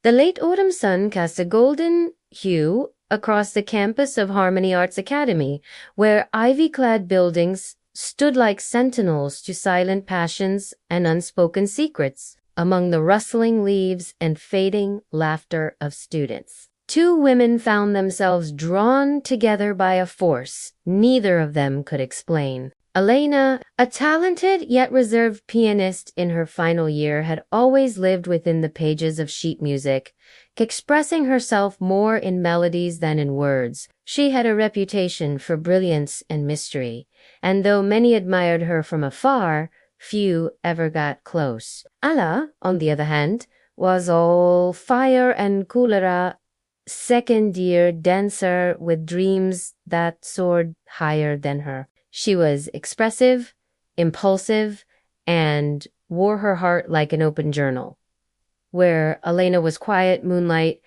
The late autumn sun cast a golden hue across the campus of Harmony Arts Academy, where ivy-clad buildings stood like sentinels to silent passions and unspoken secrets among the rustling leaves and fading laughter of students. Two women found themselves drawn together by a force neither of them could explain. Elena, a talented yet reserved pianist in her final year, had always lived within the pages of sheet music, expressing herself more in melodies than in words. She had a reputation for brilliance and mystery, and though many admired her from afar, few ever got close. Ayla, on the other hand, was all fire and cholera, second-year dancer with dreams that soared higher than her. She was expressive, impulsive, and wore her heart like an open journal. Where Elena was quiet moonlight,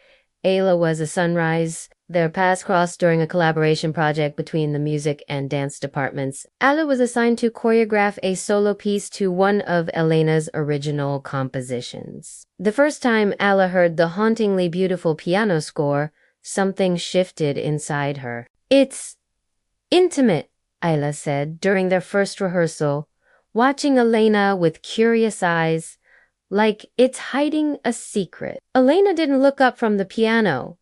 Ayla was a sunrise. Their paths crossed during a collaboration project between the music and dance departments. Ayla was assigned to choreograph a solo piece to one of Elena's original compositions. The first time Ayla heard the hauntingly beautiful piano score, something shifted inside her. "It's intimate," Ayla said during their first rehearsal, watching Elena with curious eyes, like it's hiding a secret. Elena didn't look up from the piano.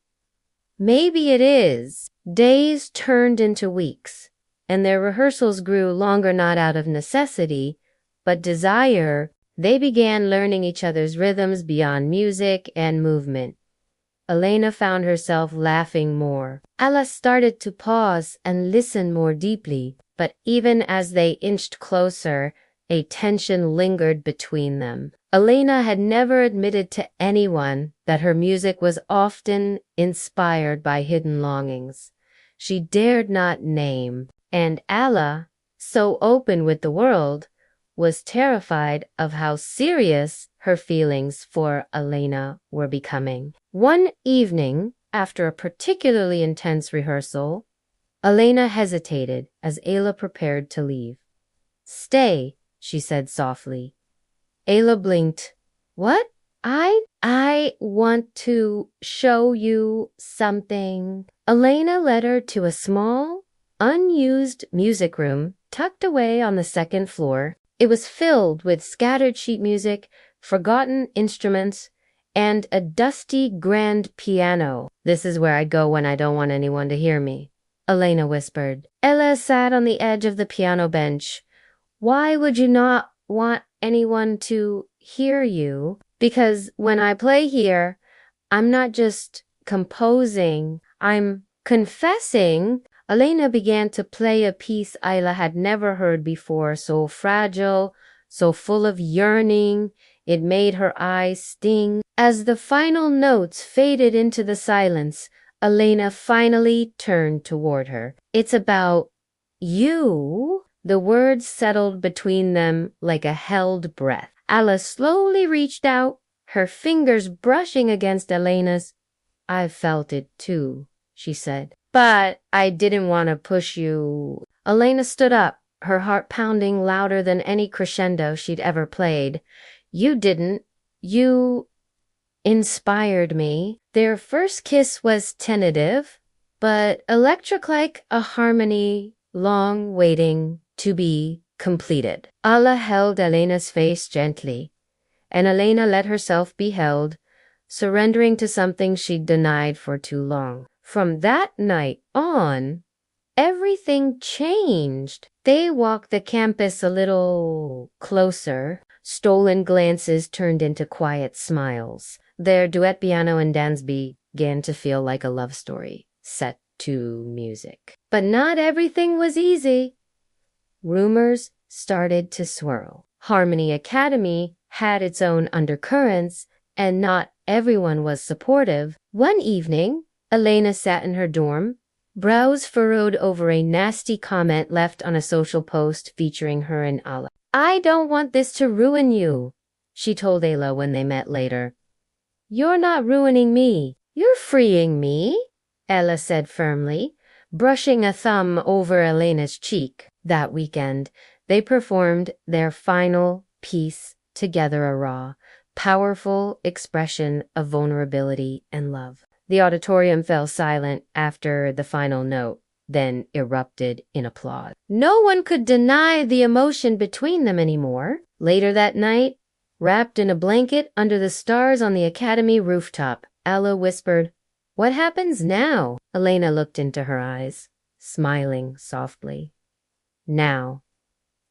Maybe it is. Days turned into weeks, and their rehearsals grew longer not out of necessity, but desire. They began learning each other's rhythms beyond music and movement. Elena found herself laughing more. Ayla started to pause and listen more deeply, but even as they inched closer, a tension lingered between them. Elena had never admitted to anyone that her music was often inspired by hidden longings she dared not name, and Ayla, so open with the world, was terrified of how serious her feelings for Elena were becoming. One evening, after a particularly intense rehearsal, Elena hesitated as Ayla prepared to leave. "Stay," she said softly. Ayla blinked. "What? I want to show you something." Elena led her to a small, unused music room tucked away on the second floor. It was filled with scattered sheet music, forgotten instruments, and a dusty grand piano. "This is where I go when I don't want anyone to hear me," Elena whispered. Ayla sat on the edge of the piano bench. "Why would you not want anyone to hear you?" "Because when I play here, I'm not just composing, I'm confessing." Elena began to play a piece Ayla had never heard before, so fragile, so full of yearning, it made her eyes sting. As the final notes faded into the silence, Elena finally turned toward her. "It's about you." The words settled between them like a held breath. Ayla slowly reached out, her fingers brushing against Elena's. "I felt it too," she said. "But I didn't want to push you." Elena stood up, her heart pounding louder than any crescendo she'd ever played. "You didn't. You inspired me." Their first kiss was tentative, but electric like a harmony long waiting to be completed. Ayla held Elena's face gently, and Elena let herself be held, surrendering to something she'd denied for too long. From that night on, everything changed. They walked the campus a little closer. Stolen glances turned into quiet smiles. Their duet piano and dance began to feel like a love story set to music. But not everything was easy. Rumors started to swirl. Harmony Academy had its own undercurrents, and not everyone was supportive. One evening, Elena sat in her dorm, brows furrowed over a nasty comment left on a social post featuring her and Ayla. "I don't want this to ruin you," she told Ayla when they met later. "You're not ruining me. You're freeing me," Ayla said firmly, brushing a thumb over Elena's cheek. That weekend, they performed their final piece together, a raw, powerful expression of vulnerability and love. The auditorium fell silent after the final note, then erupted in applause. No one could deny the emotion between them anymore. Later that night, wrapped in a blanket under the stars on the academy rooftop, Ayla whispered, "What happens now?" Elena looked into her eyes, smiling softly. "Now,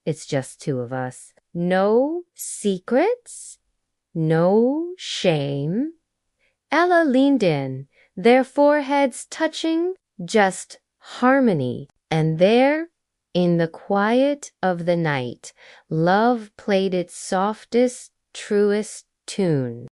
it's just two of us. No secrets, no shame." Ayla leaned in, their foreheads touching, just harmony. And there, in the quiet of the night, love played its softest, truest tune.